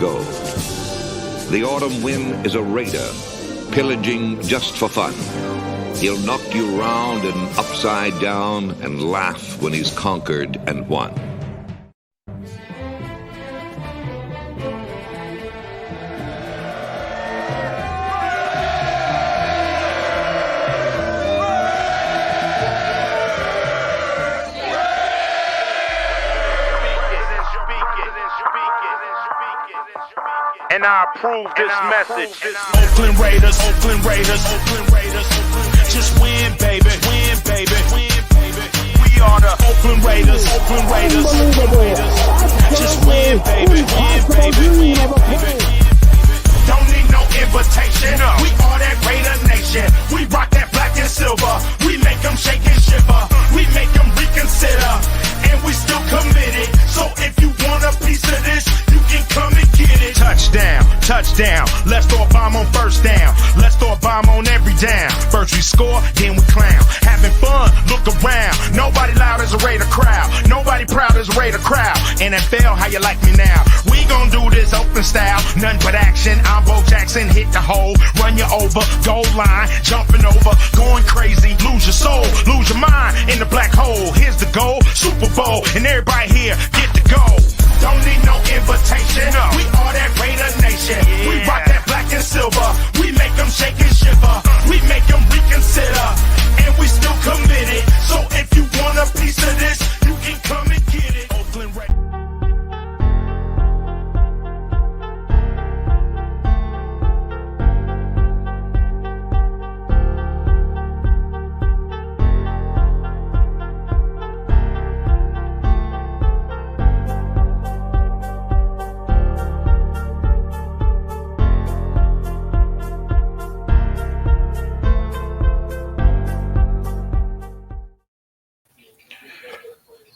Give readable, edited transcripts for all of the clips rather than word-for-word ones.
Go. The autumn wind is a raider, pillaging just for fun. He'll knock you round and upside down and laugh when he's conquered and won. And I approve this message. Oakland Raiders, Oakland Raiders, Oakland Raiders. Just win, baby, win, baby, win, baby. We are the Oakland Raiders, Oakland Raiders, Oakland Raiders. Just win, baby, win, baby, win, baby. Don't need no invitation. We are that Raider Nation. We rock that black and silver. We make them shake and shiver. We make them reconsider. And we still committed. So if you want a piece of this, you can come and get it. Touchdown, touchdown. Let's throw a bomb on first down. Let's throw a bomb on every down. First we score, then we clown. Having fun, look around. Nobody loud as a Raider crowd. Nobody proud as a Raider crowd. NFL, how you like me now? We gon' do this open style. None but action. I'm Bo Jackson. Hit the hole, run you over. Goal line, jumping over. Going crazy. Lose your soul, lose your mind in the black hole. Here's the goal, Super Bowl. And everybody here get to go. Don't need no invitation. We are that Raider Nation. We rock that black and silver. We make them shake and shiver. We make them reconsider. And we still committed. So if you want a piece of this, you can come and get it. Oakland Raiders.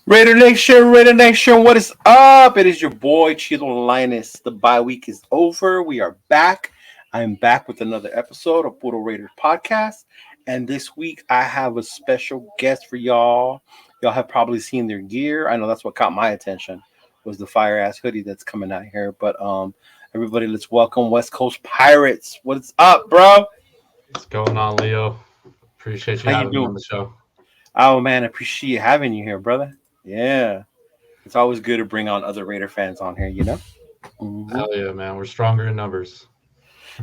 Raider Nation, what is up? It is your boy Chilo Linus. The bye week is over. We are back. I'm back with another episode of Puro Raiders podcast. And this week I have a special guest for y'all. Y'all have probably seen their gear. I know that's what caught my attention was the fire ass hoodie that's coming out here. But everybody, let's welcome West Coast Pirates. What's up, bro? What's going on, Leo? Appreciate you having me on the show. Oh man, I appreciate having you here, brother. Yeah, it's always good to bring on other Raider fans on here, you know? Mm-hmm. Hell yeah, man. We're stronger in numbers.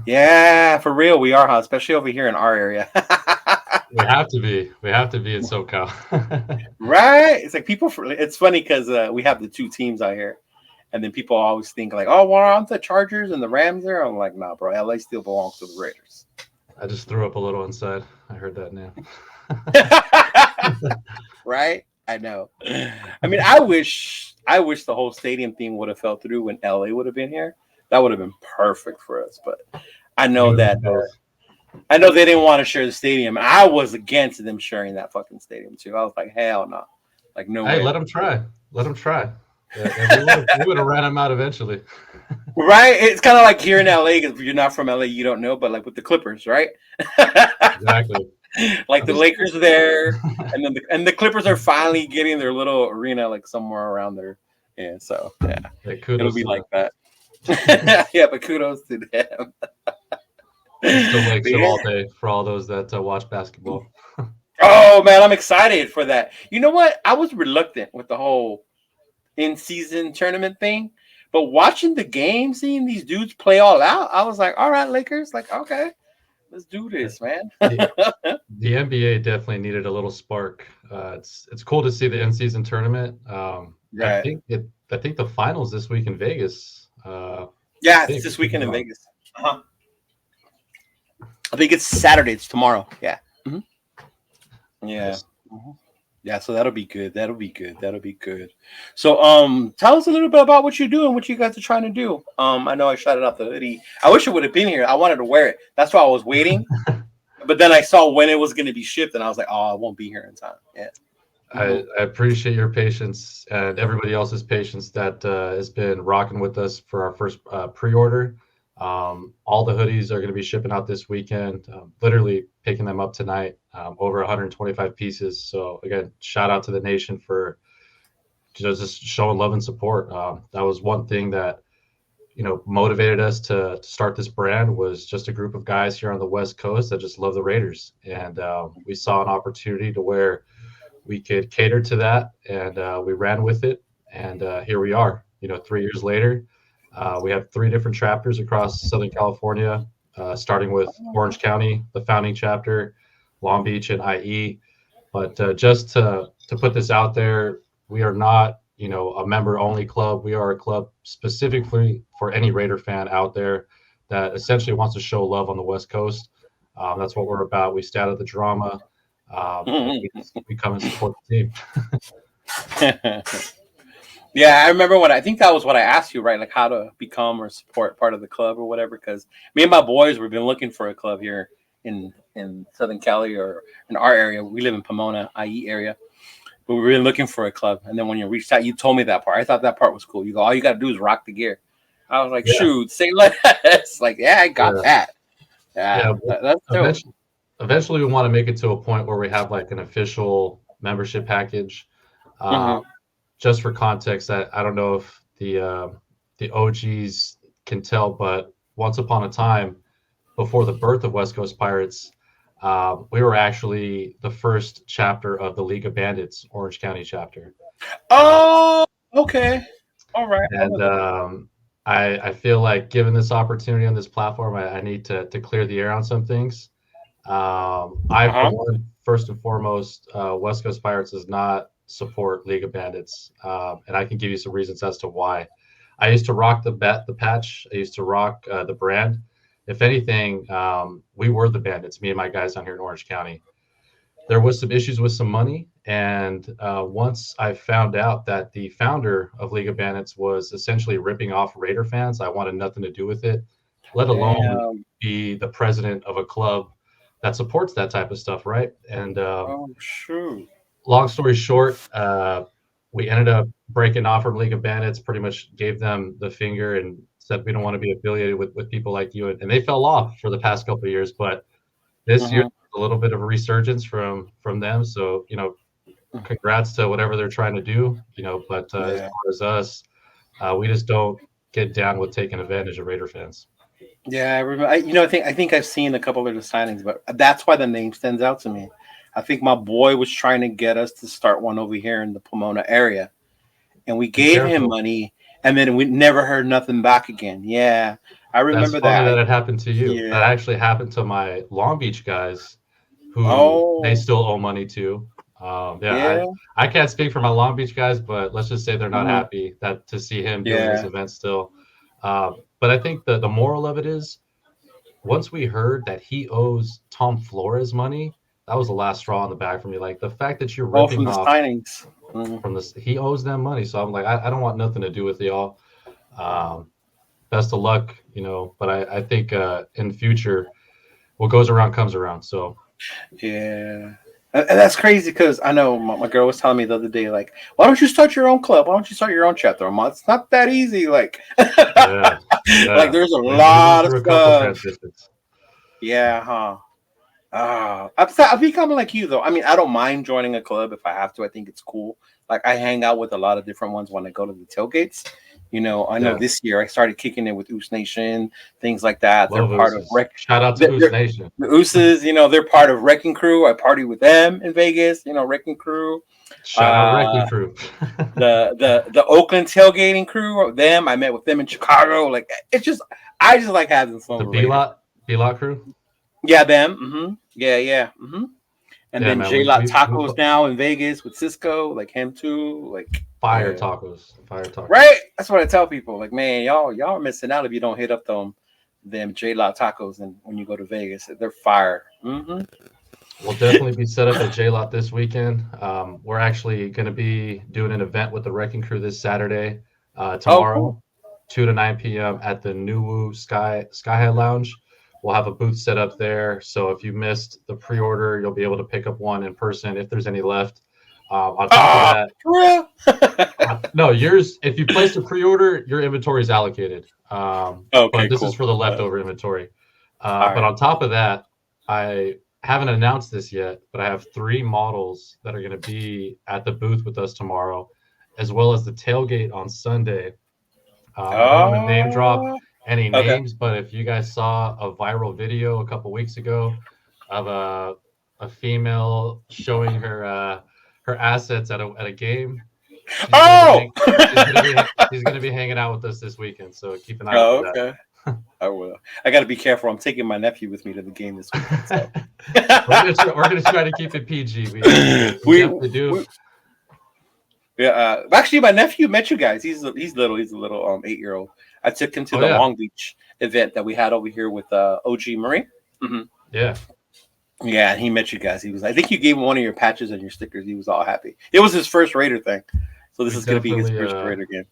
Yeah, for real, we are, huh? Especially over here in our area. We have to be. We have to be in SoCal. Right? It's like it's funny because we have the two teams out here. And then people always think like, oh, well, aren't the Chargers and the Rams there? I'm like, nah, bro, LA still belongs to the Raiders. I just threw up a little inside. I heard that now. Right? I know. I mean, I wish the whole stadium thing would have fell through when LA would have been here. That would have been perfect for us. But I know that I know they didn't want to share the stadium. I was against them sharing that fucking stadium too. I was like, hell no. Like no way. Hey, let them try. Let them try. Yeah, we would have ran them out eventually. Right? It's kind of like here in LA, because if you're not from LA, you don't know, but like with the Clippers, right? Exactly. Like the Lakers are there, and then the Clippers are finally getting their little arena like somewhere around there. Yeah, so yeah, it'll be like that. Yeah, but kudos to them. Still makes it all day for all those that watch basketball. Oh man, I'm excited for that. You know what? I was reluctant with the whole in-season tournament thing, but watching the game, seeing these dudes play all out, I was like, all right, Lakers, like okay. Let's do this, man. The NBA definitely needed a little spark. It's cool to see the in-season tournament. Right. I think the finals this week in Vegas. Yeah, it's this weekend in Vegas. Uh-huh. I think it's Saturday. It's tomorrow. Yeah. Mm-hmm. Yeah. Yes. Mm-hmm. Yeah. So that'll be good. That'll be good. So tell us a little bit about what you do and what you guys are trying to do. I know I shouted out the hoodie. I wish it would have been here. I wanted to wear it. That's why I was waiting. But then I saw when it was going to be shipped, and I was like, oh, I won't be here in time. Yeah. I appreciate your patience and everybody else's patience that has been rocking with us for our first pre-order. All the hoodies are going to be shipping out this weekend. Literally picking them up tonight. Over 125 pieces. So again, shout out to the nation for just showing love and support. That was one thing that motivated us to start this brand was just a group of guys here on the West Coast that just love the Raiders. And we saw an opportunity to where we could cater to that, and we ran with it. And here we are, 3 years later. We have 3 different chapters across Southern California, starting with Orange County, the founding chapter, Long Beach, and IE. But just to put this out there, we are not a member only club. We are a club specifically for any Raider fan out there that essentially wants to show love on the West Coast. That's what we're about. We stay out of the drama. We come and support the team. Yeah, I remember I think that was what I asked you, right? Like how to become or support part of the club or whatever. Because me and my boys, we've been looking for a club here in Southern Cali or in our area. We live in Pomona, IE area. But we were really looking for a club. And then when you reached out, you told me that part. I thought that part was cool. You go, all you got to do is rock the gear. I was like, shoot, say less. Like, yeah, I got that. Yeah, that's dope. Eventually, we want to make it to a point where we have like an official membership package. Just for context, I don't know if the OGs can tell, but once upon a time, before the birth of West Coast Pirates, we were actually the first chapter of the League of Bandits, Orange County chapter. Oh, okay. All right. And I feel like given this opportunity on this platform, I need to clear the air on some things. For one, first and foremost, West Coast Pirates does not support League of Bandits. And I can give you some reasons as to why. I used to rock the patch. I used to rock the brand. If anything, we were the Bandits, me and my guys down here in Orange County. There was some issues with some money. And once I found out that the founder of League of Bandits was essentially ripping off Raider fans, I wanted nothing to do with it, let alone be the president of a club that supports that type of stuff, right? And long story short, we ended up breaking off from League of Bandits, pretty much gave them the finger and said we don't want to be affiliated with people like you. And they fell off for the past couple of years. But this year, a little bit of a resurgence from them. So, congrats to whatever they're trying to do, but as far as us, we just don't get down with taking advantage of Raider fans. Yeah, I remember. I think I've seen a couple of the signings, but that's why the name stands out to me. I think my boy was trying to get us to start one over here in the Pomona area, and we gave him money, and then we never heard nothing back again. Yeah, I remember that it happened to you. Yeah. That actually happened to my Long Beach guys, who they still owe money to. I can't speak for my Long Beach guys, but let's just say they're not happy to see him doing this event still. But I think the moral of it is, once we heard that he owes Tom Flores money, that was the last straw in the bag for me. Like the fact that you're ripping off signings from this, he owes them money. So I'm like, I don't want nothing to do with y'all. Best of luck, But I think in the future, what goes around comes around. So yeah. And that's crazy because I know my girl was telling me the other day, like, why don't you start your own club? Why don't you start your own chapter? It's not that easy. Like, like there's a lot of stuff. I think I'm like you though. I mean, I don't mind joining a club if I have to. I think it's cool. Like I hang out with a lot of different ones when I go to the tailgates. I know this year I started kicking it with Oos Nation, things like that. Love they're part Ooses. of Shout out to Oos Nation. The Ooses, they're part of Wrecking Crew. I party with them in Vegas. Wrecking Crew. Shout out Wrecking Crew. the Oakland tailgating crew. Them, I met with them in Chicago. Like I just like having fun. The B-Lot crew. Yeah, them. Yeah. And then J-Lot Tacos now in Vegas with Cisco, like him too, like fire tacos. Right? That's what I tell people. Like, man, y'all are missing out if you don't hit up them J-Lot Tacos, and when you go to Vegas, they're fire. We'll definitely be set up at J-Lot this weekend. We're actually going to be doing an event with the Wrecking Crew this Saturday, tomorrow, 2 to 9 p.m. at the Nuwu Sky High Lounge. We'll have a booth set up there. So if you missed the pre-order, you'll be able to pick up one in person if there's any left. On top of that, no, yours. If you place a pre-order, your inventory is allocated. But this is for the leftover inventory. But on top of that, I haven't announced this yet, but I have 3 models that are going to be at the booth with us tomorrow, as well as the tailgate on Sunday. I don't want to name drop Oh, any okay. names, but if you guys saw a viral video a couple weeks ago of a female showing her assets at a game, she's gonna be Oh, she's gonna be hanging out with us this weekend. So keep an eye out oh, for that. okay. I will. I got to be careful. I'm taking my nephew with me to the game this weekend. So We're gonna try to keep it PG. We definitely do. Yeah. Actually, my nephew met you guys. He's little. He's a little 8-year-old. I took him to the Yeah. Long Beach event that we had over here with OG Marie. Mm-hmm. Yeah. Yeah, and he met you guys. He was. I think you gave him one of your patches and your stickers. He was all happy. It was his first Raider thing, so this is going to be his first Raider game.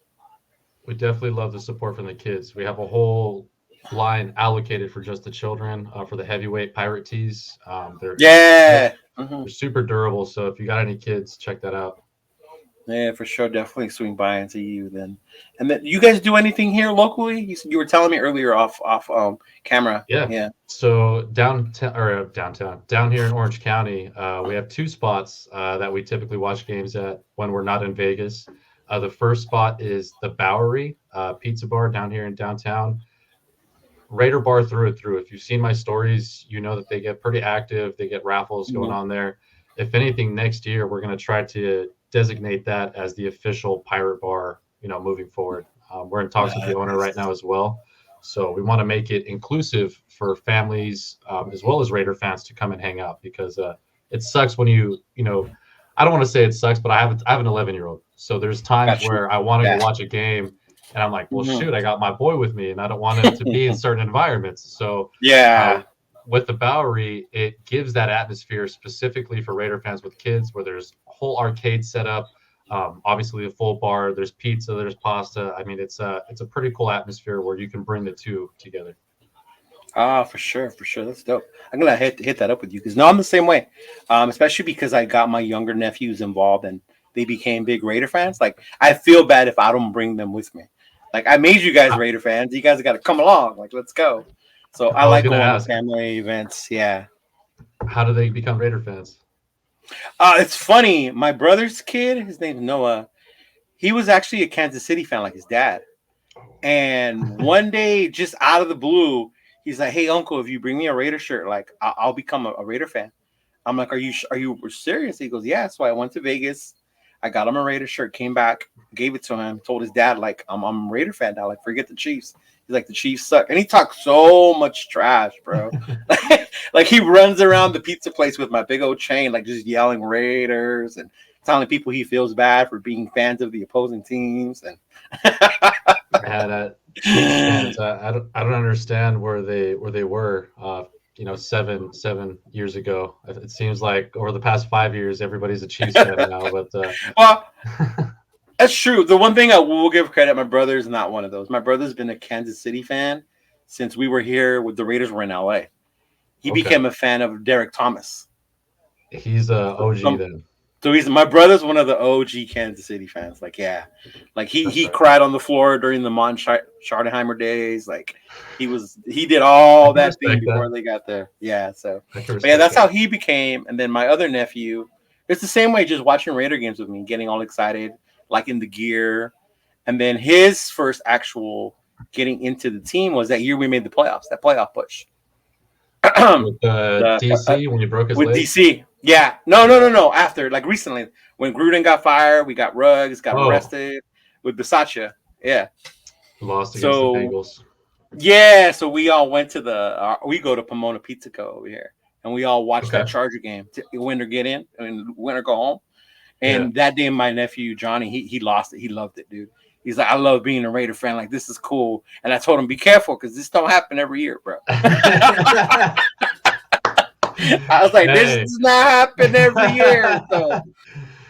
We definitely love the support from the kids. We have a whole line allocated for just the children for the heavyweight pirate tees. They're super durable. So if you got any kids, check that out. Yeah, for sure. Definitely swing by and see you then. And then you guys do anything here locally? You were telling me earlier off camera. Yeah. So down here in Orange County, we have 2 spots that we typically watch games at when we're not in Vegas. The first spot is the Bowery Pizza Bar down here in downtown. Raider bar through and through. If you've seen my stories, you know that they get pretty active. They get raffles going on there. If anything, next year we're going to try to designate that as the official pirate bar, moving forward. We're in talks with the owner right now as well. So we want to make it inclusive for families as well as Raider fans to come and hang out, because it sucks when I don't want to say it sucks, but I have an 11-year-old. So there's times where I want to go watch a game and I'm like, well, shoot, I got my boy with me and I don't want him to be in certain environments. So with the Bowery, it gives that atmosphere specifically for Raider fans with kids, where there's a whole arcade set up. Obviously, a full bar. There's pizza. There's pasta. I mean, it's a pretty cool atmosphere where you can bring the two together. For sure. That's dope. I'm gonna hit that up with you, because I'm the same way. Especially because I got my younger nephews involved and they became big Raider fans. Like, I feel bad if I don't bring them with me. Like, I made you guys Raider fans. You guys got to come along. Like, let's go. So I like going to family events. Yeah. How do they become Raider fans? It's funny. My brother's kid, his name's Noah. He was actually a Kansas City fan, like his dad. And one day, just out of the blue, he's like, "Hey, uncle, if you bring me a Raider shirt, like I'll become a Raider fan." I'm like, "Are you serious?" He goes, "Yeah." So I went to Vegas. I got him a Raider shirt, came back, gave it to him, told his dad, like, I'm a Raider fan now. Like, forget the Chiefs. He's like, the Chiefs suck. And he talks so much trash, bro. Like, he runs around the pizza place with my big old chain, like, just yelling Raiders and telling people he feels bad for being fans of the opposing teams. And I don't understand where they were 7 years ago. It seems like over the past 5 years, everybody's a Chiefs fan now. But well, that's true. The one thing I will give credit, my brother's not one of those. My brother's been a Kansas City fan since we were here with the Raiders were in LA. He became a fan of Derek Thomas. He's a OG then. So my brother's one of the OG Kansas City fans. Like, yeah, like he cried on the floor during the Mon Schottenheimer days. Like, he did all that thing before they got there. Yeah, so that's how he became. And then my other nephew, it's the same way, just watching Raider games with me, getting all excited, like in the gear. And then his first actual getting into the team was that year we made the playoffs, that playoff push. With DC when you broke his leg? With DC. Yeah. No. After, like, recently, when Gruden got fired, we got Ruggs, got arrested with Bisaccia. Yeah. Lost against the Bengals. Yeah. So we all went to we go to Pomona Pizza Co. over here, and we all watched that Charger game. Win or get in, and win or go home. And that day, my nephew, Johnny, he lost it. He loved it, dude. He's like, I love being a Raider fan. Like, this is cool. And I told him, be careful, because this don't happen every year, bro. I was like, this does not happen every year. So,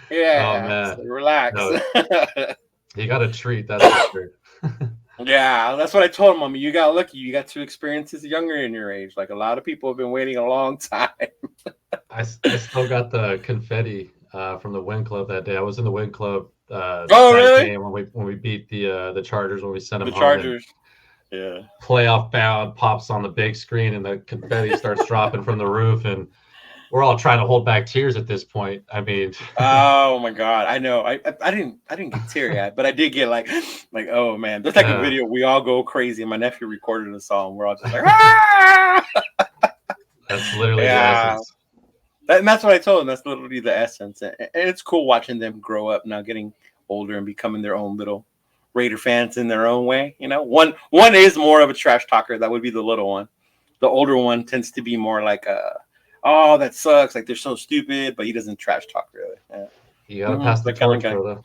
yeah, so relax. No, you got a treat, that's for sure. Yeah, that's what I told him. I mean, you got lucky. You got 2 experiences younger in your age. Like, a lot of people have been waiting a long time. I still got the confetti from the Win Club that day. I was in the Win Club. Really? Game when we beat the Chargers, when we sent them home. The Chargers. Playoff bound pops on the big screen, and the confetti starts dropping from the roof, and we're all trying to hold back tears at this point. I mean, Oh my god, I know. I didn't get teary eyed, but I did get like oh man, there's like a video. We all go crazy, and my nephew recorded a song. We're all just like, ah! That's literally the essence. And that's what I told him. That's literally the essence. And it's cool watching them grow up now, getting older and becoming their own little Raider fans in their own way. You know, one is more of a trash talker. That would be the little one. The older one tends to be more like oh, that sucks. Like they're so stupid, but he doesn't trash talk really. Yeah. You gotta pass the torch, brother.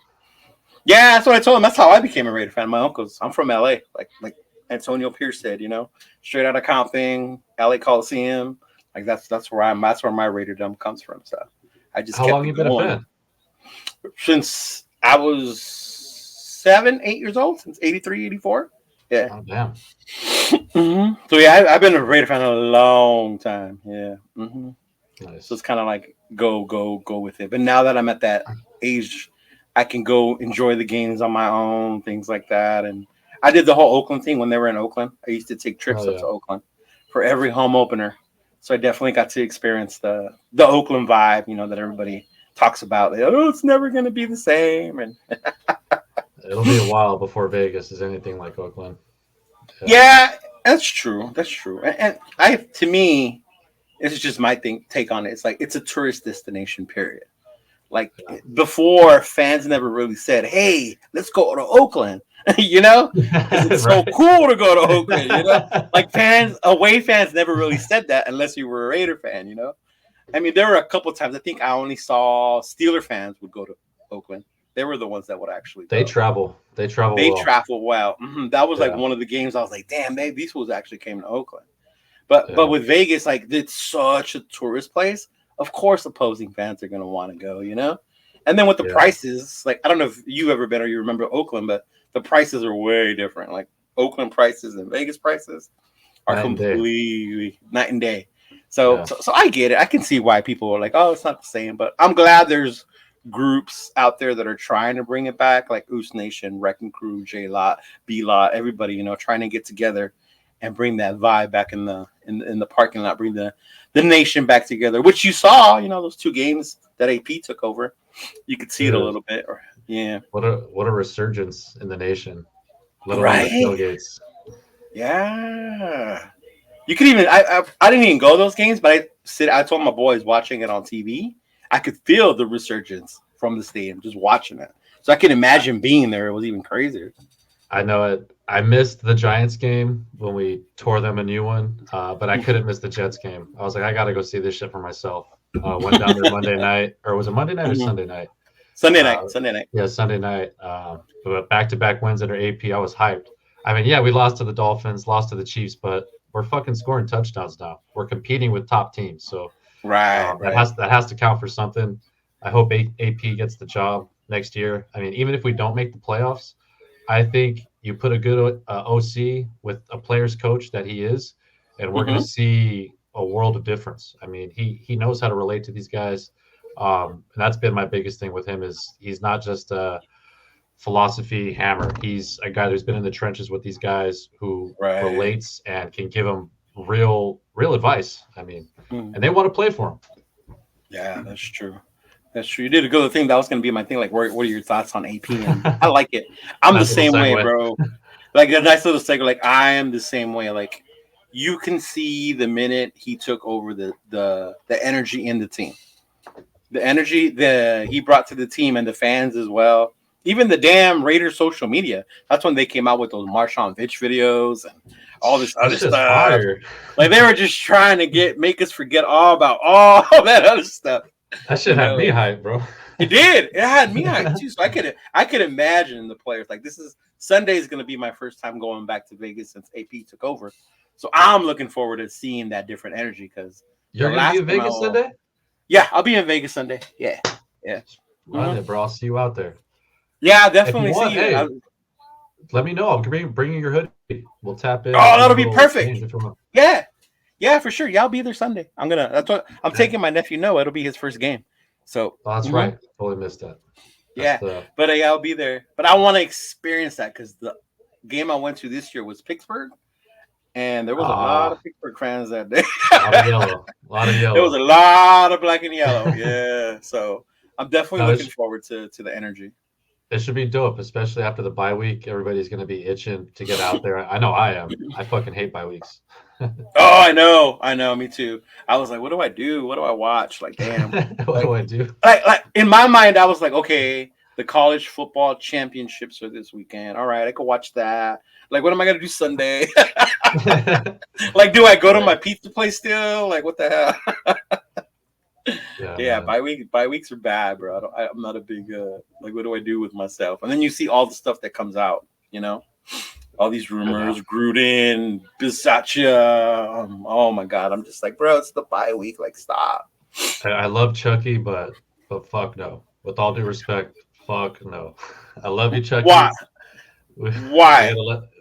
Yeah, that's what I told him. That's how I became a Raider fan. My uncles. I'm from LA. Like Antonio Pierce said, you know, straight out of Compton, LA Coliseum. Like that's where my Raiderdom comes from. So I just how long you been a fan? Since I was 7, 8 years old, since 83, 84. Yeah. Oh, damn. So yeah, I've been a Raider fan a long time. Yeah. Nice. So it's kind of like go with it. But now that I'm at that age, I can go enjoy the games on my own, things like that. And I did the whole Oakland thing when they were in Oakland. I used to take trips up to Oakland for every home opener. So I definitely got to experience the Oakland vibe, you know, that everybody talks about. Like, oh, it's never going to be the same. And it'll be a while before Vegas is anything like Oakland. Yeah, that's true. That's true. And to me, this is just my take on it. It's like it's a tourist destination, period. Like before, fans never really said, "Hey, let's go to Oakland." You know, it's so cool to go to Oakland. You know, like away fans never really said that unless you were a Raider fan. You know, I mean, there were a couple times. I think I only saw Steeler fans would go to Oakland. They were the ones that would actually go. They travel well. That was like one of the games I was like, damn, these fools actually came to Oakland. But with Vegas, like it's such a tourist place. Of course, opposing fans are going to want to go, you know? And then with the prices, like, I don't know if you've ever been or you remember Oakland, but the prices are way different. Like Oakland prices and Vegas prices are completely night and day. So I get it. I can see why people are like, oh, it's not the same. But I'm glad there's groups out there that are trying to bring it back, like Oos Nation, Wrecking Crew, J Lot, B Lot, everybody, you know, trying to get together and bring that vibe back in the parking lot, bring the nation back together, which you saw, you know, those 2 games that AP took over. You could see it a little bit. What a resurgence in the nation. Right. Tailgates. Yeah. You could even I didn't even go to those games, but I told my boys watching it on TV, I could feel the resurgence from the stadium just watching it. So I can imagine being there. It was even crazier. I know it. I missed the Giants game when we tore them a new one, but I couldn't miss the Jets game. I was like, I got to go see this shit for myself. Went down there Monday night, or was it Monday night or Sunday night? Sunday night. Yeah, Sunday night. But back-to-back wins under AP, I was hyped. I mean, yeah, we lost to the Dolphins, lost to the Chiefs, but we're fucking scoring touchdowns now. We're competing with top teams, so that has to count for something. I hope AP gets the job next year. I mean, even if we don't make the playoffs, I think you put a good OC with a player's coach that he is, and we're going to see a world of difference. I mean, he knows how to relate to these guys, and that's been my biggest thing with him is he's not just a philosophy hammer. He's a guy who's been in the trenches with these guys who relates and can give them real advice. I mean, and they want to play for him. Yeah, that's true. That's true. You did a good thing. That was going to be my thing. Like, what are your thoughts on AP? And I like it. I'm the same way, bro. Like a nice little segue. Like I am the same way. Like you can see the minute he took over the energy in the team, the energy that he brought to the team and the fans as well. Even the damn Raiders social media. That's when they came out with those Marshawn Lynch videos and all this other stuff. Fire. Like they were just trying to make us forget all about all that other stuff. That shit had me hyped, bro. It did. It had me hyped too. So I could imagine the players. Like Sunday is going to be my first time going back to Vegas since AP took over. So I'm looking forward to seeing that different energy because you're going to be in Vegas Sunday? Yeah, I'll be in Vegas Sunday. Yeah. Run it, bro. I'll see you out there. Yeah, I'll definitely see you. Hey, let me know. I'll bring you your hoodie. We'll tap in. Oh, that'll be perfect. Yeah, for sure. Yeah, I'll be there Sunday. I'm taking my nephew Noah. It'll be his first game. So that's right. Totally missed that. But I'll be there. But I want to experience that because the game I went to this year was Pittsburgh, and there was a lot of Pittsburgh fans that day. A lot of yellow. A lot of yellow. There was a lot of black and yellow. Yeah. So I'm definitely No, looking forward to the energy. It should be dope, especially after the bye week. Everybody's going to be itching to get out there. I know I am. I fucking hate bye weeks. Oh, I know, me too. I was like, what do I do? What do I watch? Like, damn. What do I do? Like in my mind, I was like, okay, the college football championships are this weekend. All right, I could watch that. Like, what am I gonna do Sunday? Like, do I go to my pizza place still? Like, what the hell? Yeah, bye weeks are bad, bro. I'm not a big like. What do I do with myself? And then you see all the stuff that comes out. You know, all these rumors, Gruden, Bisaccia. Oh my god, I'm just like, bro, it's the bye week. Like, stop. I love Chucky, but fuck no. With all due respect, fuck no. I love you, Chucky. Why? Why?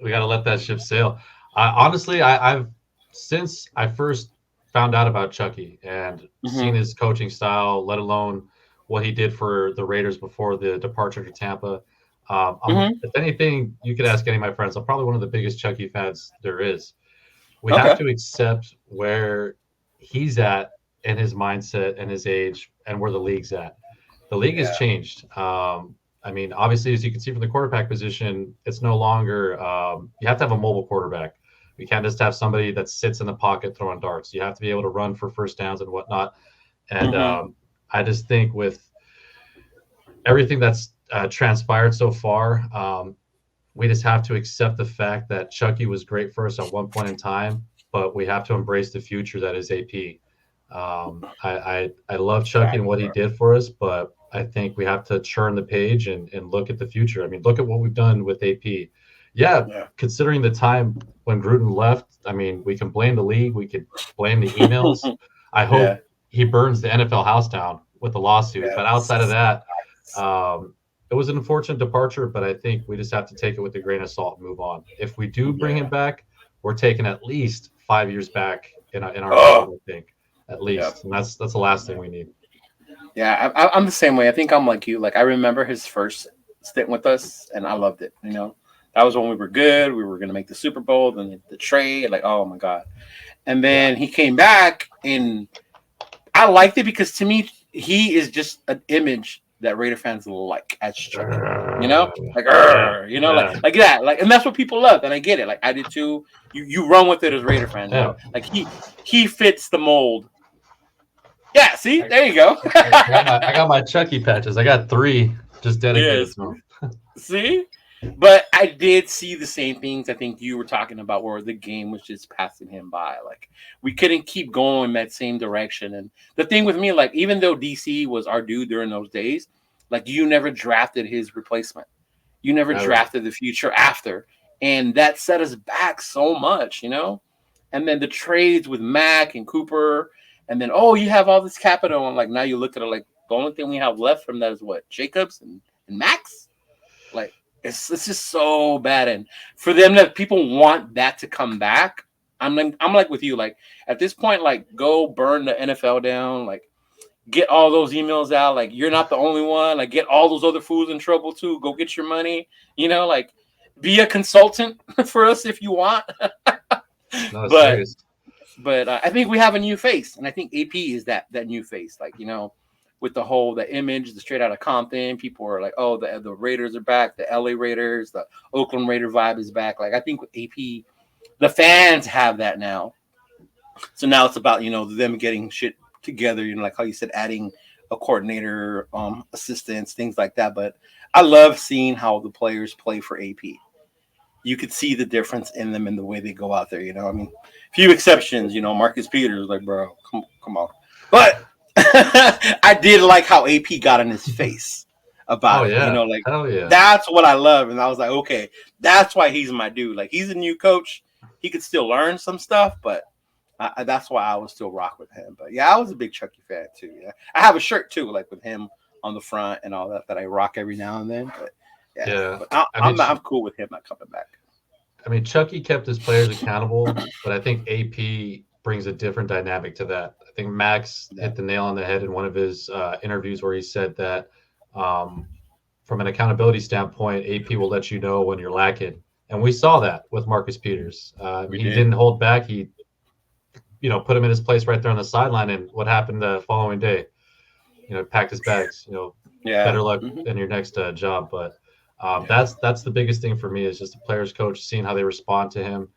We gotta let that ship sail. Honestly, I've since I first found out about Chucky and seen his coaching style, let alone what he did for the Raiders before the departure to Tampa. If anything, you could ask any of my friends. I'm probably one of the biggest Chucky fans there is. We have to accept where he's at in his mindset and his age and where the league's at. The league has changed. I mean, obviously, as you can see from the quarterback position, it's no longer you have to have a mobile quarterback. You can't just have somebody that sits in the pocket throwing darts. You have to be able to run for first downs and whatnot. And I just think with everything that's transpired so far, we just have to accept the fact that Chucky was great for us at one point in time, but we have to embrace the future that is AP. I love Chucky and what he did for us, but I think we have to churn the page and look at the future. I mean, look at what we've done with AP. Considering the time when Gruden left, I mean, we can blame the league. We could blame the emails. I hope he burns the NFL house down with the lawsuit. But outside of that, it was an unfortunate departure, but I think we just have to take it with a grain of salt and move on. If we do bring him back, we're taking at least 5 years back in our I think, at least. And that's the last thing we need. Yeah, I'm the same way. I think I'm like you. Like, I remember his first stint with us, and I loved it. You know, that was when we were good. We were going to make the Super Bowl, then the trade. Like, oh my god! And then he came back, and I liked it because to me, he is just an image that Raider fans like as Chucky. You know, like like that. Like, and that's what people love, and I get it. Like, I did too. You run with it as Raider fans. You know? Like he fits the mold. Yeah, see, there you go. I got my Chucky patches. I got 3 just dedicated to him. See, but I did see the same things I think you were talking about, where the game was just passing him by. Like, we couldn't keep going that same direction. And the thing with me, like, even though DC was our dude during those days, like, you never drafted his replacement. You never drafted the future after, and that set us back so much, you know. And then the trades with Mack and Cooper. And then, you have all this capital, and like now you look at it like the only thing we have left from that is what, Jacobs and Max. Like, it's just so bad, and for them that people want that to come back, I'm like with you. Like, at this point, like, go burn the NFL down. Like, get all those emails out. Like, you're not the only one. Like, get all those other fools in trouble too. Go get your money. You know, like, be a consultant for us if you want. No, serious. But I think we have a new face, and I think AP is that new face. Like, you know, with the image, the straight out of Compton, people are like, oh, the Raiders are back, the LA Raiders, the Oakland Raider vibe is back. Like, I think with AP, the fans have that now. So now it's about, you know, them getting shit together, you know, like how you said, adding a coordinator, assistants, things like that. But I love seeing how the players play for AP. You could see the difference in them and the way they go out there. You know, I mean, few exceptions. You know, Marcus Peters, like, bro, come on. But I did like how AP got in his face about it. You know, like, that's what I love. And I was like, okay, that's why he's my dude. Like, he's a new coach. He could still learn some stuff, but that's why I was still rock with him. But yeah, I was a big Chucky fan too. Yeah, I have a shirt too, like with him on the front and all that I rock every now and then. But but I'm cool with him not coming back. I mean, Chucky kept his players accountable, but I think AP brings a different dynamic to that. I think Max hit the nail on the head in one of his interviews where he said that from an accountability standpoint, AP will let you know when you're lacking And we saw that with Marcus Peters. He didn't hold back. He, put him in his place right there on the sideline. And what happened the following day? Packed his bags. Better luck in your next job. But that's the biggest thing for me is just the players coach, seeing how they respond to him.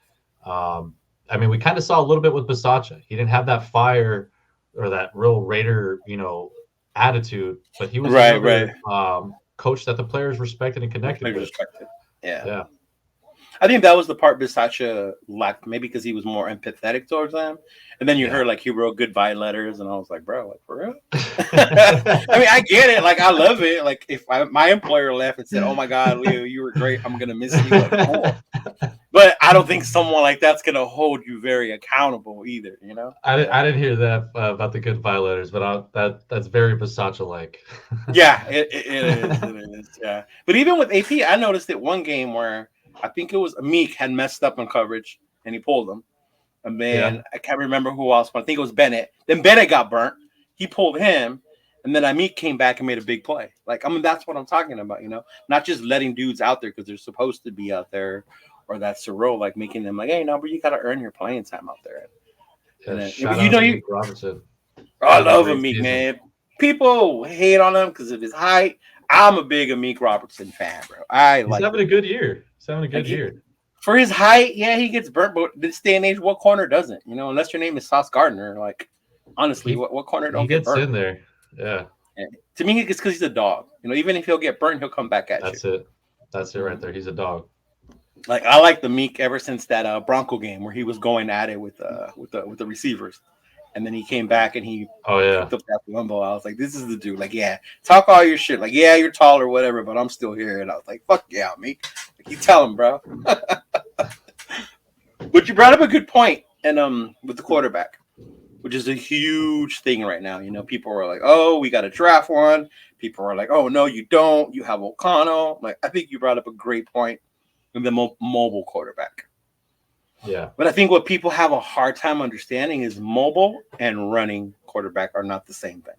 We kind of saw a little bit with Bisaccia. He didn't have that fire or that real Raider, attitude, but he was another coach that the players respected and connected with. Yeah. I think that was the part Bisaccia lacked, maybe because he was more empathetic towards them. And then you heard like he wrote goodbye letters, and I was like, bro, like for real? I get it. Like I love it. Like if my employer left and said, "Oh my God, Leo, you were great. I'm gonna miss you." Like, cool. But I don't think someone like that's gonna hold you very accountable either. I didn't hear that about the goodbye letters, but that's very Bisaccia like. Yeah, it is. It is. Yeah. But even with AP, I noticed it one game where I think it was Meek had messed up on coverage and he pulled him. And then I can't remember who else, but I think it was Bennett. Then Bennett got burnt. He pulled him. And then Meek came back and made a big play. That's what I'm talking about, not just letting dudes out there because they're supposed to be out there or that's the role, like making them like, hey, no, but you got to earn your playing time out there. Meek Robinson. I love Meek, man. People hate on him because of his height. I'm a big Meek Robertson fan, bro. He's having a good year. For his height, yeah, he gets burnt. But this day and age, what corner doesn't? Unless your name is Sauce Gardner. Like, honestly, what corner don't get burnt? He gets in there. Yeah. To me, it's because he's a dog. Even if he'll get burnt, he'll come back at you. That's it right there. He's a dog. Like I like the Meek ever since that Bronco game where he was going at it with the receivers. And then he came back and he picked up that fumble. I was like, this is the dude. Like, yeah, talk all your shit. Like, yeah, you're tall or whatever, but I'm still here. And I was like, fuck yeah, Meek. Like, you tell him, bro. But you brought up a good point. And with the quarterback, which is a huge thing right now. People are like, oh, we got to draft one. People are like, oh, no, you don't. You have O'Connell. Like, I think you brought up a great point in the mobile quarterback. Yeah. But I think what people have a hard time understanding is mobile and running quarterback are not the same thing.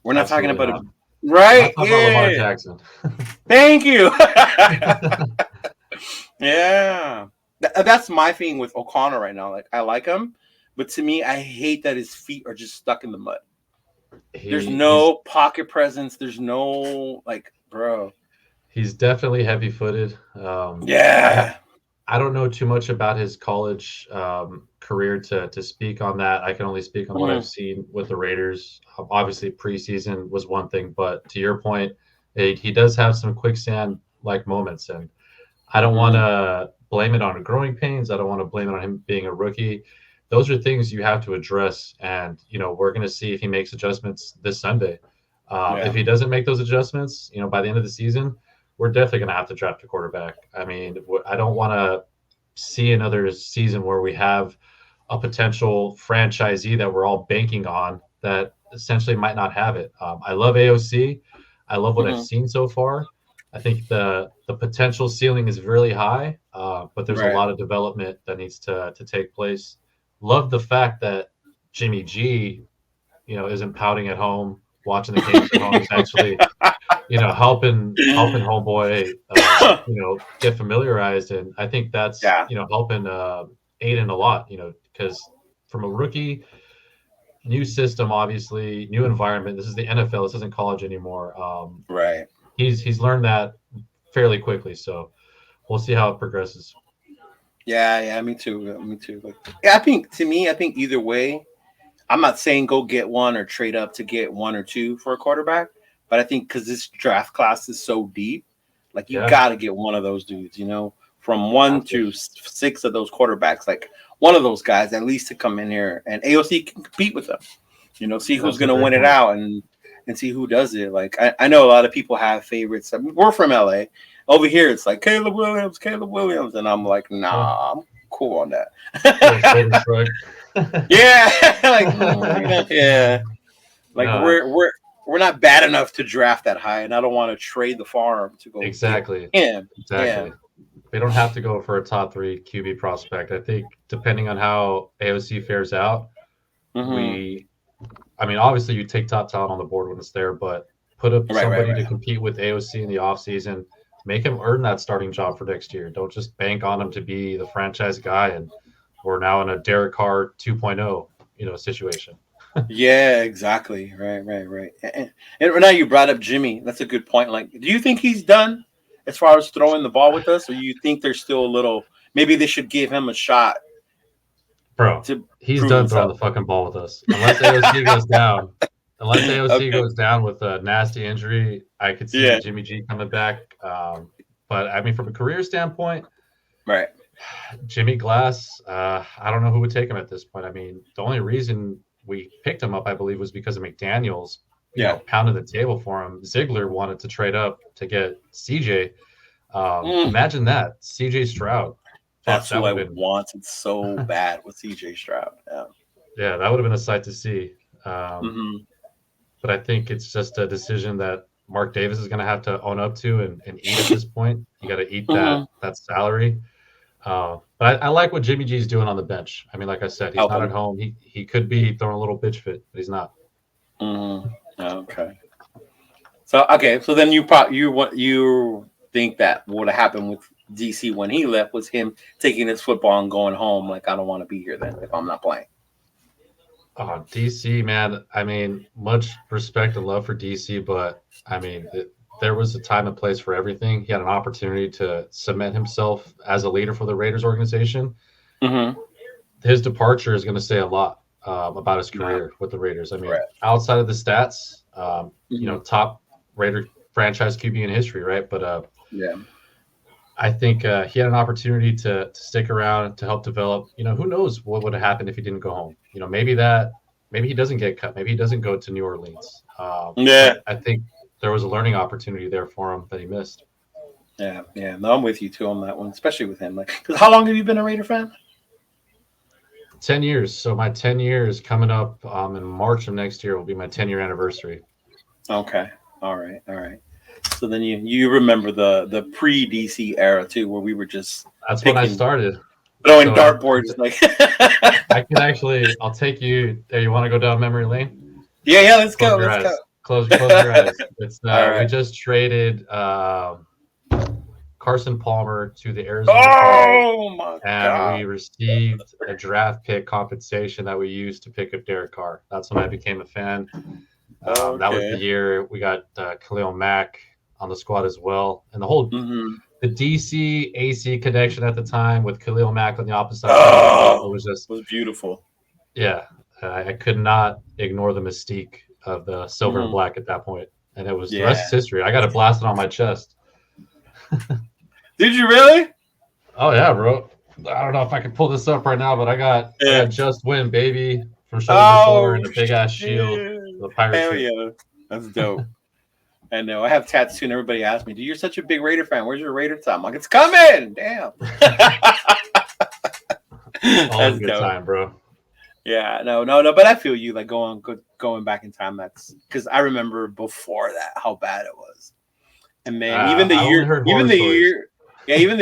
We're not talking about it. Right? Lamar Jackson. Thank you. Yeah. That's my thing with O'Connell right now. Like, I like him, but to me, I hate that his feet are just stuck in the mud. There's no pocket presence. There's no, like, bro. He's definitely heavy-footed. I don't know too much about his college career to speak on that. I can only speak on what I've seen with the Raiders. Obviously, preseason was one thing, but to your point, he does have some quicksand-like moments, and I don't want to blame it on growing pains. I don't want to blame it on him being a rookie. Those are things you have to address, and we're going to see if he makes adjustments this Sunday. If he doesn't make those adjustments, by the end of the season, we're definitely going to have to draft a quarterback. I don't want to see another season where we have a potential franchisee that we're all banking on that essentially might not have it. I love AOC. I love what I've seen so far. I think the potential ceiling is really high, but there's a lot of development that needs to take place. Love the fact that Jimmy G, isn't pouting at home, watching the games at home. He's actually helping homeboy, get familiarized. And I think that's, helping Aiden a lot, because from a rookie, new system, obviously, new environment. This is the NFL. This isn't college anymore. He's learned that fairly quickly. So we'll see how it progresses. Yeah, me too. I think either way, I'm not saying go get one or trade up to get one or two for a quarterback. But I think because this draft class is so deep, like you got to get one of those dudes, from 1 to 6 of those quarterbacks, like one of those guys at least to come in here and AOC can compete with them, see who's going to win it out and see who does it. Like I know a lot of people have favorites. We're from LA. Over here, it's like Caleb Williams. And I'm like, nah, I'm cool on that. We're not bad enough to draft that high, and I don't want to trade the farm to go exactly. him. Exactly. Yeah. We don't have to go for a top 3 QB prospect. I think depending on how AOC fares out, obviously you take top talent on the board when it's there, but put up somebody to compete with AOC in the offseason. make him earn that starting job for next year. Don't just bank on him to be the franchise guy. And we're now in a Derek Carr 2.0, situation. Yeah, exactly. Right. And now you brought up Jimmy. That's a good point. Like, do you think he's done as far as throwing the ball with us, or you think there's still a little? Maybe they should give him a shot. Bro, To he's prove done throwing himself. the fucking ball with us. Unless AOC goes down. Unless AOC Okay. goes down with a nasty injury, I could see Yeah. Jimmy G coming back. But I mean, from a career standpoint, Right. Jimmy Glass, I don't know who would take him at this point. I mean, the only reason we picked him up, I believe, was because of McDaniels, Yeah. pounded the table for him. Ziegler wanted to trade up to get CJ. Mm. Imagine that, CJ Stroud. That's That who I would have been, wanted so bad with CJ Stroud. Yeah. that would have been a sight to see. Hmm. But I think it's just a decision that Mark Davis is going to have to own up to and eat at this point. You got to eat Mhm. that salary. But I like what Jimmy G's doing on the bench. I mean, like I said, he's Help not him. at home. He could be throwing a little bitch fit, but he's not. Okay. So then you think that what happened with DC when he left was him taking his football and going home. Like, I don't want to be here then if I'm not playing. DC, man. I mean, much respect and love for DC, but I mean, there was a time and place for everything. He had an opportunity to cement himself as a leader for the Raiders organization. Mm-hmm. His departure is going to say a lot about his career with the Raiders. I mean, Correct. outside of the stats, Mhm. top Raider franchise QB in history, right? But Yeah. I think he had an opportunity to stick around to help develop. Who knows what would have happened if he didn't go home? Maybe he doesn't get cut. Maybe he doesn't go to New Orleans. Yeah. But I think there was a learning opportunity there for him that he missed. Yeah. No, I'm with you too on that one, especially with him. Like, 'cause how long have you been a Raider fan? 10 years. So my 10 years coming up in March of next year will be my 10-year anniversary. Okay. All right. So then you remember the pre DC era too, where we were just That's when I started. throwing So dartboards like. I'll take you there. You want to go down memory lane? Yeah. Let's go. Let's go. Close your eyes. It's right. We just traded Carson Palmer to the Arizona Oh my and God! we received a draft pick compensation that we used to pick up Derek Carr. That's when I became a fan. That was the year we got Khalil Mack on the squad as well, and the whole the DC AC connection at the time with Khalil Mack on the opposite side. It was beautiful. Yeah, I could not ignore the mystique of the silver and black at that point, and it was the rest is history. I got it blasted on my chest. Did you really? Oh yeah, bro. I don't know if I can pull this up right now, but I got Just Win, baby, from shoulder to shoulder and a big ass shield. The Pirates. Hell yeah, that's dope. I know. I have tattooed, and everybody asks me, "Dude, you're such a big Raider fan. Where's your Raider time?" I'm like, it's coming. Damn. All a good time, bro. Yeah, no. But I feel you. Like going back in time. That's because I remember before that how bad it was. And man, even the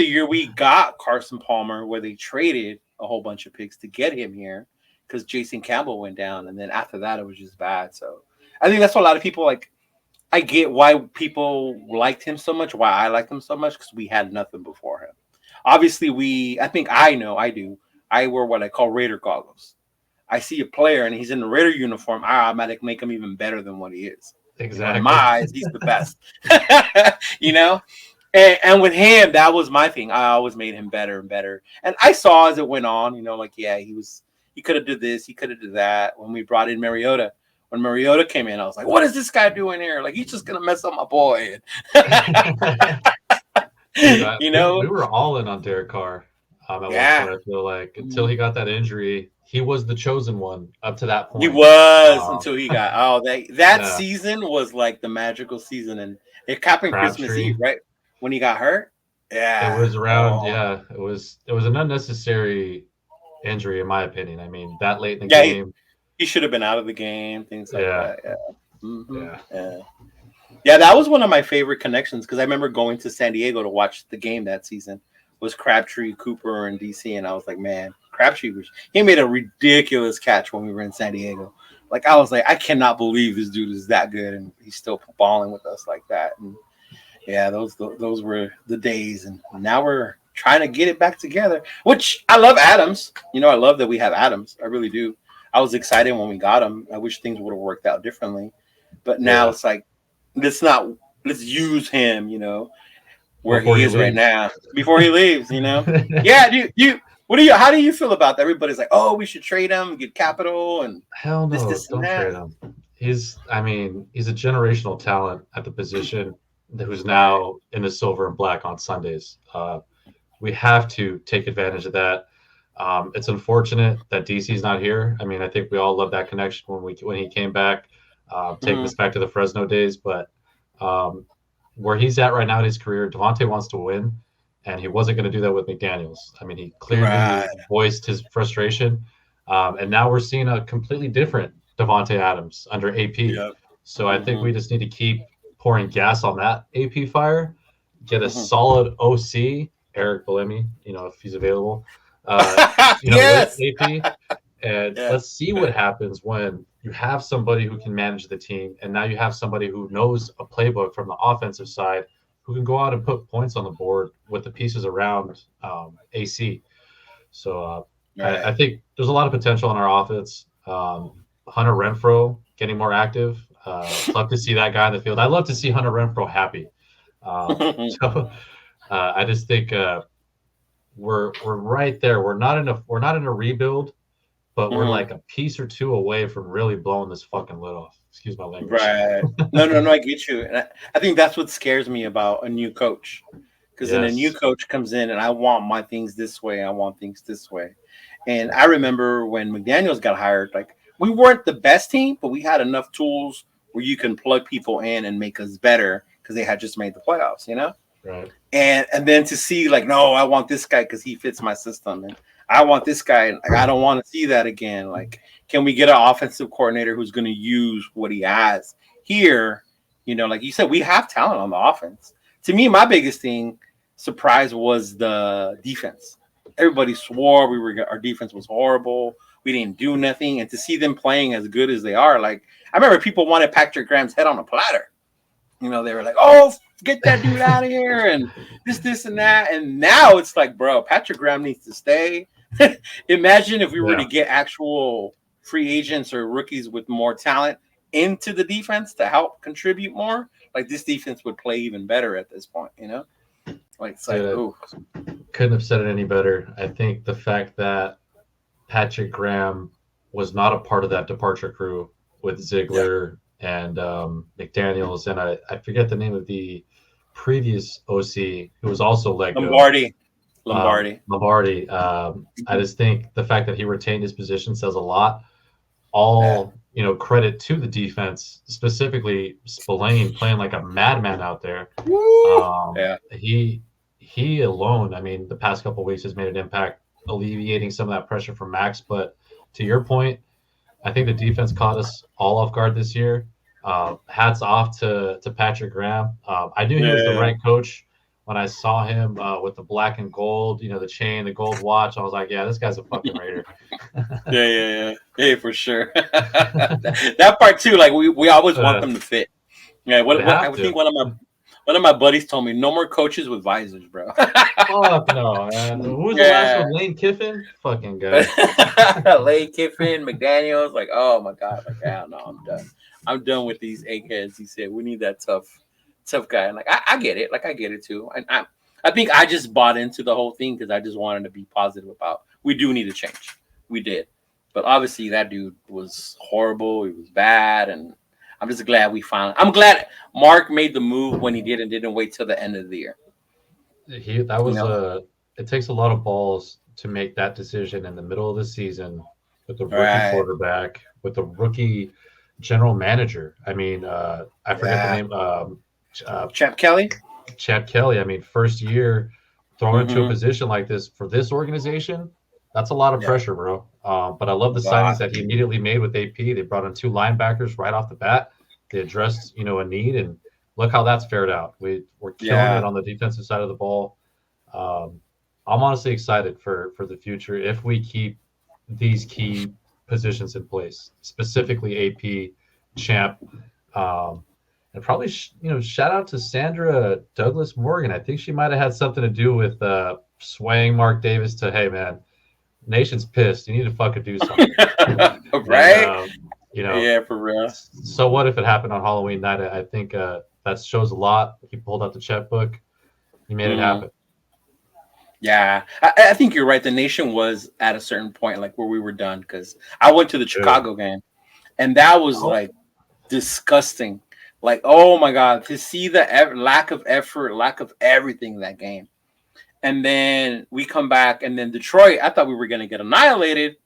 year we got Carson Palmer, where they traded a whole bunch of picks to get him here, because Jason Campbell went down, and then after that, it was just bad. So I think that's what a lot of people like. I get why people liked him so much, why I liked him so much, because we had nothing before him. Obviously, I think I know, I do. I wear what I call Raider goggles. I see a player and he's in the Raider uniform, I automatically make him even better than what he is. Exactly. In my eyes, he's the best. And with him, that was my thing. I always made him better and better. And I saw as it went on, he could have did this, he could have did that. When we brought in Mariota, when Mariota came in, I was like, what is this guy doing here? Like, he's just gonna mess up my boy. Dude, we were all in on Derek Carr. At one point, I feel like until he got that injury, he was the chosen one up to that point. He was until he got that season was like the magical season, and it happened Christmas Eve, right? When he got hurt. Yeah. It was around, it was an unnecessary injury, in my opinion. I mean, that late in the game. He should have been out of the game, things like that. Yeah. Mm-hmm. Yeah, that was one of my favorite connections because I remember going to San Diego to watch the game that season. Was Crabtree, Cooper, and DC, and I was like, man, Crabtree he made a ridiculous catch when we were in San Diego. Like, I was like, I cannot believe this dude is that good, and he's still balling with us like that. And Yeah, those were the days, and now we're trying to get it back together. Which I love Adams. I love that we have Adams. I really do. I was excited when we got him. I wish things would have worked out differently, but now it's like let's use him. Where Before he he is right leaves. now before he leaves. Yeah. How do you feel about that? Everybody's like, oh, we should trade him, get capital, and Hell no, this, and don't that. trade him. He's a generational talent at the position who's Right. now in the silver and black on Sundays. We have to take advantage of that. It's unfortunate that DC's not here. I mean, I think we all love that connection when he came back, taking Mhm. us back to the Fresno days. But um, where he's at right now in his career, Devontae wants to win, and he wasn't going to do that with McDaniels. I mean, he clearly Right. voiced his frustration, and now we're seeing a completely different Devontae Adams under AP. Yep. So I think Mhm. we just need to keep pouring gas on that AP fire, get a Mhm. solid OC, Eric Bellamy, if he's available, with Yes. AP, and Yeah. let's see what happens when you have somebody who can manage the team, and now you have somebody who knows a playbook from the offensive side, who can go out and put points on the board with the pieces around AC. So I Right. think there's a lot of potential in our offense. Hunter Renfro getting more active. Love to see that guy in the field. I love to see Hunter Renfro happy. So I just think we're right there. We're not in a rebuild, but we're Mhm. like a piece or two away from really blowing this fucking lid off. Excuse my language. Right. No, I get you. And I think that's what scares me about a new coach. Because then a new Yes. coach comes in and I want my things this way. I want things this way. And I remember when McDaniels got hired, like we weren't the best team, but we had enough tools where you can plug people in and make us better because they had just made the playoffs. Right. And then to see like, no, I want this guy because he fits my system, and I want this guy, and I don't want to see that again. Like, can we get an offensive coordinator who's going to use what he has here? Like you said, we have talent on the offense. To me, my biggest surprise was the defense. Everybody swore our defense was horrible. We didn't do nothing, and to see them playing as good as they are, like I remember people wanted Patrick Graham's head on a platter. They were like, "Oh, get that dude out of here," and this, and that. And now it's like, bro, Patrick Graham needs to stay. Imagine if we were to Yeah. get actual free agents or rookies with more talent into the defense to help contribute more. Like this defense would play even better at this point. Like it's like, Dude, oh, couldn't have said it any better. I think the fact that Patrick Graham was not a part of that departure crew with yeah, Ziegler and McDaniels, and I forget the name of the previous OC who was also let go, Lombardi. Lombardi. I just think the fact that he retained his position says a lot. Yeah, All credit to the defense, specifically Spillane playing like a madman out there. woo, Um, yeah, he alone, I mean, the past couple of weeks has made an impact, alleviating some of that pressure from Max. But to your point, I think the defense caught us all off guard this year. Hats off to Patrick Graham. I knew he was the yeah. right coach when I saw him with the black and gold, the chain, the gold watch. I was like, yeah, this guy's a fucking Raider. Yeah, for sure. That part too, like we always want uh, them to fit. Yeah, they what have I think to. one of my buddies told me, no more coaches with visors, bro. Fuck no, man. Who was the last Yeah. one? Lane Kiffin? Fucking guy. Lane Kiffin, McDaniels, like, oh my god, like, yeah, no, I'm done. I'm done with these eggheads. He said, we need that tough guy. And like, I get it. Like, I get it too. And I think I just bought into the whole thing because I just wanted to be positive about. We do need a change. We did, but obviously that dude was horrible. He was bad, and I'm just glad we finally. I'm glad Mark made the move when he did and didn't wait till the end of the year. That You was know, it takes a lot of balls to make that decision in the middle of the season with the rookie right? quarterback, with the rookie general manager. I mean, I forget the Yeah, name. Champ Kelly. Chad Kelly. I mean, first year thrown into a Mm-hmm. position like this for this organization, that's a lot of Yeah, pressure, bro. But I love the signings lot. that he immediately made with AP. They brought in two linebackers right off the bat. They addressed, a need, and look how that's fared out. We're killing it Yeah, on the defensive side of the ball. Um, I'm honestly excited for the future if we keep these key positions in place, specifically AP, Champ, um, And probably, shout out to Sandra Douglas Morgan. I think she might have had something to do with swaying Mark Davis to, hey, man, nation's pissed. You need to fucking do something. Right? And, yeah, for real. So what if it happened on Halloween night? I think that shows a lot. He pulled out the checkbook. He made it happen. Yeah, I think you're right. The nation was at a certain point, like where we were done, because I went to the Chicago game, and that was like disgusting. Like, oh my God, to see the lack of effort, lack of everything in that game. And then we come back, and then Detroit, I thought we were going to get annihilated.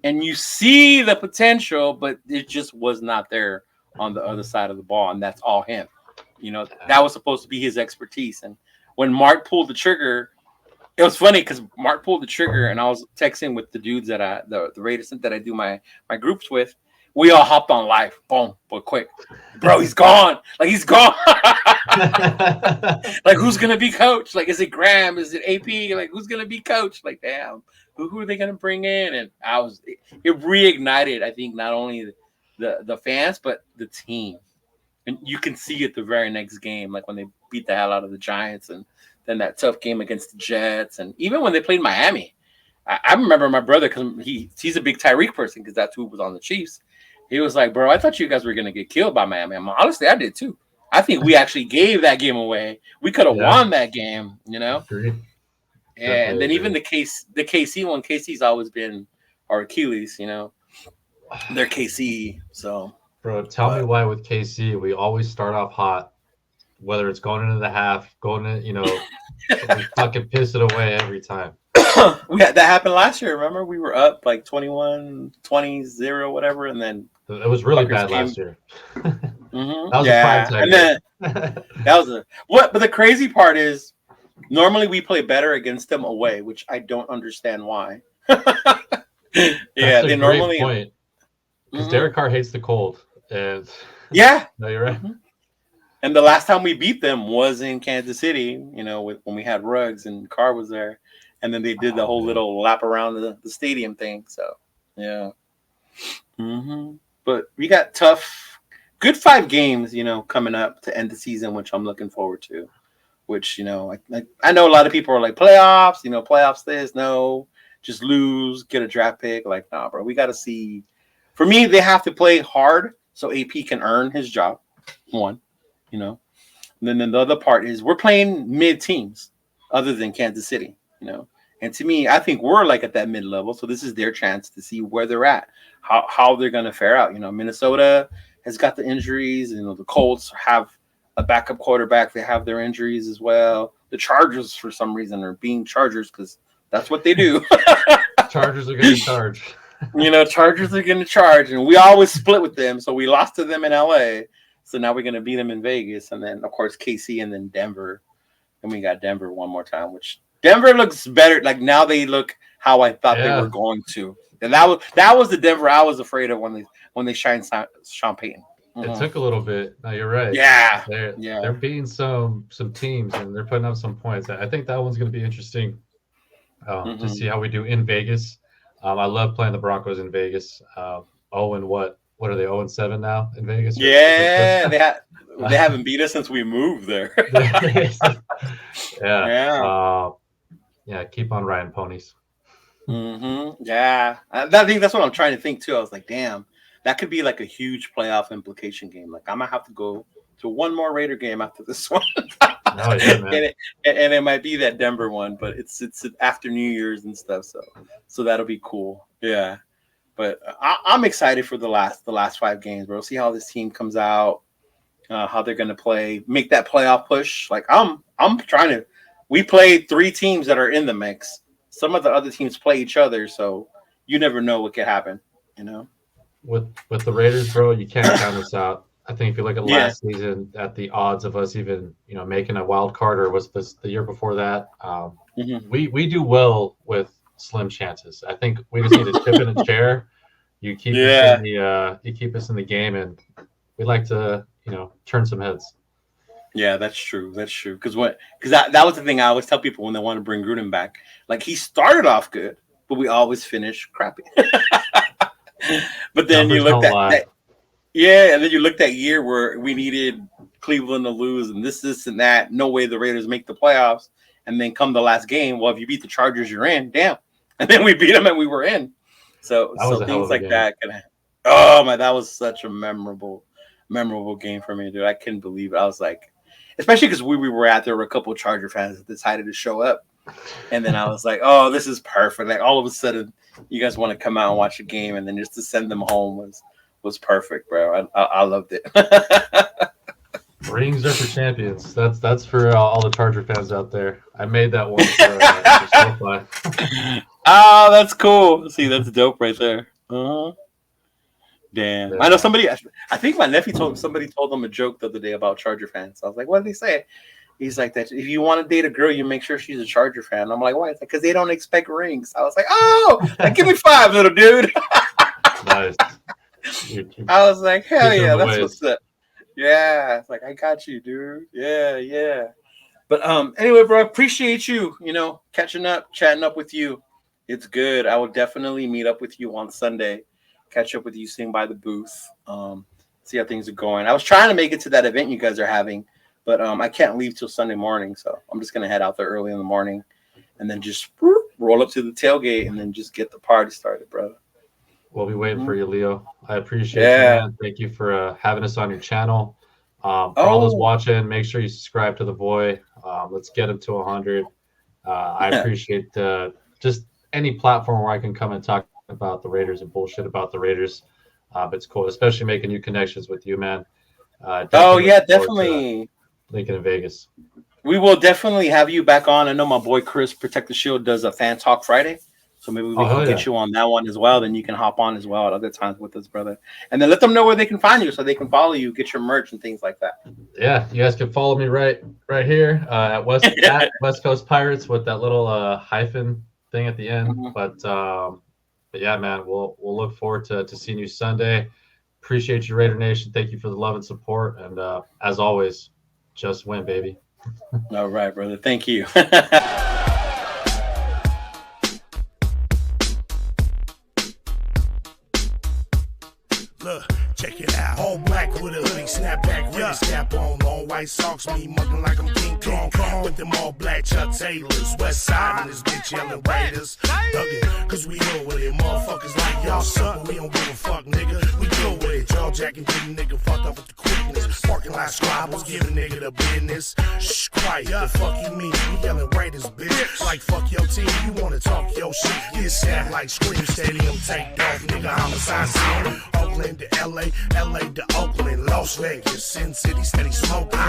And you see the potential, but it just was not there on the other side of the ball. And that's all him. That was supposed to be his expertise. And when Mark pulled the trigger, it was funny because Mark pulled the trigger, and I was texting with the dudes that the Raiders that I do my groups with. We all hopped on live. Boom, but quick. Bro, he's gone. Like, he's gone. Like, who's going to be coach? Like, is it Graham? Is it AP? Like, who's going to be coach? Like, damn, who are they going to bring in? And it reignited, I think, not only the fans, but the team. And you can see it the very next game, like when they beat the hell out of the Giants, and then that tough game against the Jets. And even when they played Miami, I remember my brother, because he's a big Tyreek person, because that's who was on the Chiefs. He was like, bro, I thought you guys were going to get killed by Miami. Honestly, I did too. I think we actually gave that game away. We could have won that game, Agreed. Yeah, and then even the KC one, KC's always been our Achilles, They're KC, so. Bro, tell me why with KC we always start off hot, whether it's going into the half, going in, we fucking piss it away every time. That happened last year. Remember, we were up like 21-20-0, whatever, and then it was really bad last year. Mm-hmm. That was a prime time. And then that was but the crazy part is, normally we play better against them away, which I don't understand why. They normally. Because Derek Carr hates the cold, and yeah, no, you're right. Mm-hmm. And the last time we beat them was in Kansas City, when we had Ruggs and Carr was there. And then they did the whole little lap around the stadium thing. So, yeah. Mm-hmm. But we got good 5 games, coming up to end the season, which I'm looking forward to. Which, I know a lot of people are like, playoffs, playoffs this. No, just lose, get a draft pick. Like, nah, bro, we got to see. For me, they have to play hard so AP can earn his job. One, And then the other part is we're playing mid teams other than Kansas City, And to me, I think we're like at that mid-level. So this is their chance to see where they're at, how they're going to fare out. Minnesota has got the injuries. The Colts have a backup quarterback. They have their injuries as well. The Chargers, for some reason, are being Chargers because that's what they do. Chargers are going to charge. Chargers are going to charge. And we always split with them. So we lost to them in LA. So now we're going to beat them in Vegas. And then, of course, KC and then Denver. And we got Denver one more time, which – Denver looks better. Like, now they look how I thought they were going to. And that was the Denver I was afraid of when they shined Sean Payton. Mm-hmm. It took a little bit. No, you're right. Yeah. They're beating some teams, and they're putting up some points. I think that one's going to be interesting to see how we do in Vegas. I love playing the Broncos in Vegas. And what are they, 0-7 now in Vegas? Yeah, they haven't beat us since we moved there. Yeah, keep on riding ponies. Mm-hmm. Yeah, I think that's what I'm trying to think too. I was like, damn, that could be like a huge playoff implication game. Like, I might have to go to one more Raider game after this one. Oh, yeah, man. and it might be that Denver one, but it's after New Year's and stuff. So that'll be cool. Yeah, but I'm excited for the last 5 games, bro. See how this team comes out, how they're gonna play, make that playoff push. Like, I'm trying to. We play 3 teams that are in the mix. Some of the other teams play each other, so you never know what could happen. With the Raiders, bro, you can't count us out. I think if you look at last season, at the odds of us even making a wild card, or was this the year before that? We do well with slim chances. I think we just need to chip in a chair. You keep us in the game, and we like to turn some heads. Yeah, that's true. Because that was the thing I always tell people when they want to bring Gruden back. Like, he started off good, but we always finish crappy. But then you looked at that. Yeah, and then you looked at year where we needed Cleveland to lose and this, and that. No way the Raiders make the playoffs. And then come the last game, well, if you beat the Chargers, you're in. Damn. And then we beat them and we were in. So things like that can happen. Oh, my, that was such a memorable game for me, dude. I couldn't believe it. I was like, especially because we were out there with a couple of Charger fans that decided to show up. And then I was like, oh, this is perfect. Like all of a sudden, you guys want to come out and watch a game, and then just to send them home was perfect, bro. I loved it. Rings are for champions. That's for all the Charger fans out there. I made that one for SoFi. Oh, that's cool. See, that's dope right there. Uh-huh. Damn. Yeah. I know somebody. I think my nephew told them a joke the other day about Charger fans. I was like, what did they say? He's like, that if you want to date a girl, you make sure she's a Charger fan. I'm like, why? It's like, because they don't expect rings. I was like, oh, like, give me 5, little dude. Nice. I was like, hell yeah, that's what's up. Yeah, it's like, I got you, dude. Yeah. But anyway, bro, appreciate you, catching up, chatting up with you. It's good. I will definitely meet up with you on Sunday, catch up with you, sing by the booth, see how things are going. I was trying to make it to that event you guys are having, but I can't leave till Sunday morning, so I'm just going to head out there early in the morning and then just roll up to the tailgate and then just get the party started, bro. We'll be waiting for you, Leo. I appreciate you, man. Thank you for having us on your channel. For all those watching, make sure you subscribe to the boy. Let's get him to 100. I appreciate just any platform where I can come and talk about the Raiders and bullshit about the Raiders. It's cool, especially making new connections with you, man. Definitely. Lincoln in Vegas. We will definitely have you back on. I know my boy Chris, Protect the Shield, does a Fan Talk Friday. So maybe we can get you on that one as well. Then you can hop on as well at other times with us, brother. And then let them know where they can find you so they can follow you, get your merch and things like that. Yeah, you guys can follow me right here at West Coast Pirates with that little hyphen thing at the end. Mm-hmm. But yeah, man, we'll look forward to seeing you Sunday. Appreciate you, Raider Nation. Thank you for the love and support. And as always, just win, baby. All right, brother. Thank you. Look, check it out. All black with a hoodie, snapback, with a snap on. Long white socks, me mugging like I'm King Kong. With them all black Chuck Taylors. West side and this bitch yelling Raiders. Thuggin', cause we know with it. Motherfuckers like y'all suck, but we don't give a fuck, nigga. We deal with it. Y'all jacking, getting nigga fucked up with the quickness. Parking lot squabbles, giving nigga the business. Shh, quiet, the fuck you mean? We yelling Raiders, bitch. Like fuck your team, you wanna talk your shit. Get stabbed like Scream Stadium, take off, nigga. Homicide scene. Oakland to LA, LA to Oakland, Las Vegas, Sin City, steady smoking.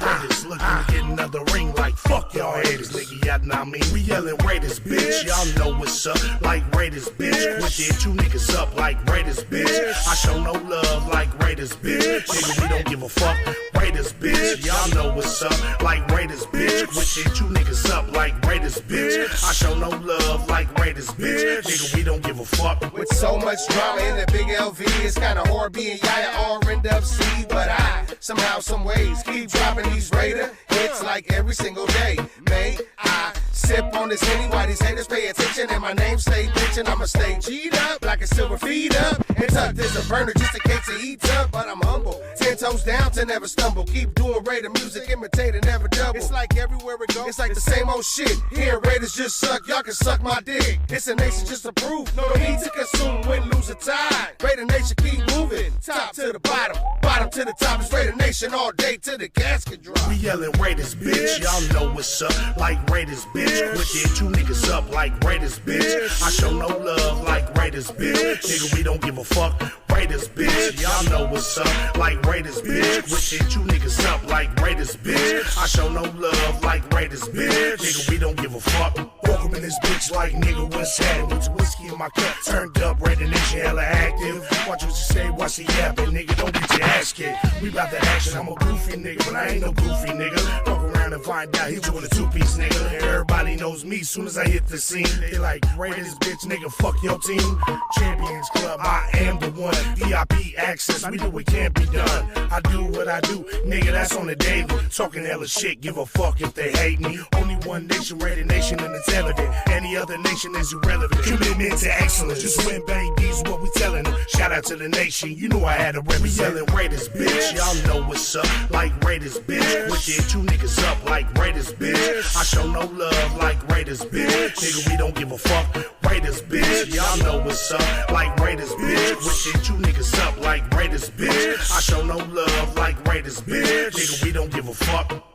Raiders looking to get another ring like fuck y'all haters, nigga. Y'all know I mean. We yelling Raiders, bitch. Y'all know what's up, like Raiders, bitch. Quit it, you niggas up like Raiders, bitch. I show no love like Raiders, bitch. Nigga, we don't give a fuck. Raiders, bitch. Y'all know what's up, like Raiders, bitch. Quit it, you niggas up like Raiders, bitch. I show no love like Raiders, bitch. Nigga, we don't give a fuck. With so much drama in the big LV, it's kinda hard being Yaya or end up C, but I somehow, some ways keep dropping these Raider hits like every single day. May I sip on this Henny while these haters pay attention and my name stay bitchin'. I'ma stay G'd up like a silver feed up and tucked as a burner just in case it heats up. But I'm humble, 10 toes down to never stumble. Keep doing Raider music, imitate and never double. It's like everywhere we go, it's like the same old shit. Here Raiders just suck, y'all can suck my dick. It's a nation just to prove, no need to consume, win, lose or tie. Raider Nation keep moving, top to the bottom, bottom to the top. It's Raider Nation all day till the casket drop. We yelling Raiders, bitch. Y'all know what's up, like Raiders, bitch. Quit it, you niggas up like Raiders, bitch. I show no love like Raiders, bitch. Nigga, we don't give a fuck. Raiders, bitch. Y'all know what's up, like Raiders, bitch. Quit it, you niggas up like Raiders, bitch. I show no love like Raiders, bitch. Nigga, we don't give a fuck. Welcome in this bitch like nigga, what's happening? With whiskey in my cup, turned up, Raider Nation hella active. Watch what you say, watch the yapping, nigga. Don't get your ass kicked. We bout that action. I'm a goofy nigga, but I ain't no goofy nigga. Fuck around and find out he doing a two-piece nigga. Everybody knows me soon as I hit the scene. They like Raiders, bitch, nigga. Fuck your team. Champions Club, I am the one. VIP access, we do what can't be done. I do what I do, nigga. That's on the daily. Talking hella shit, give a fuck if they hate me. Only one nation, Raider Nation, and it's evident. Any Any other nation is irrelevant. Commitment to excellence. Just win, babies, what we telling them. Shout out to the nation. You know I had to rep. We yelling Raiders, bitch. Y'all know what's up. Like Raiders, bitch. Wicked, two niggas up like Raiders, bitch. I show no love like Raiders, bitch. Nigga, we don't give a fuck. Raiders, bitch. Y'all know what's up. Like Raiders, bitch. Wicked, two niggas up like Raiders, bitch. I show no love like Raiders, bitch. Nigga, we don't give a fuck.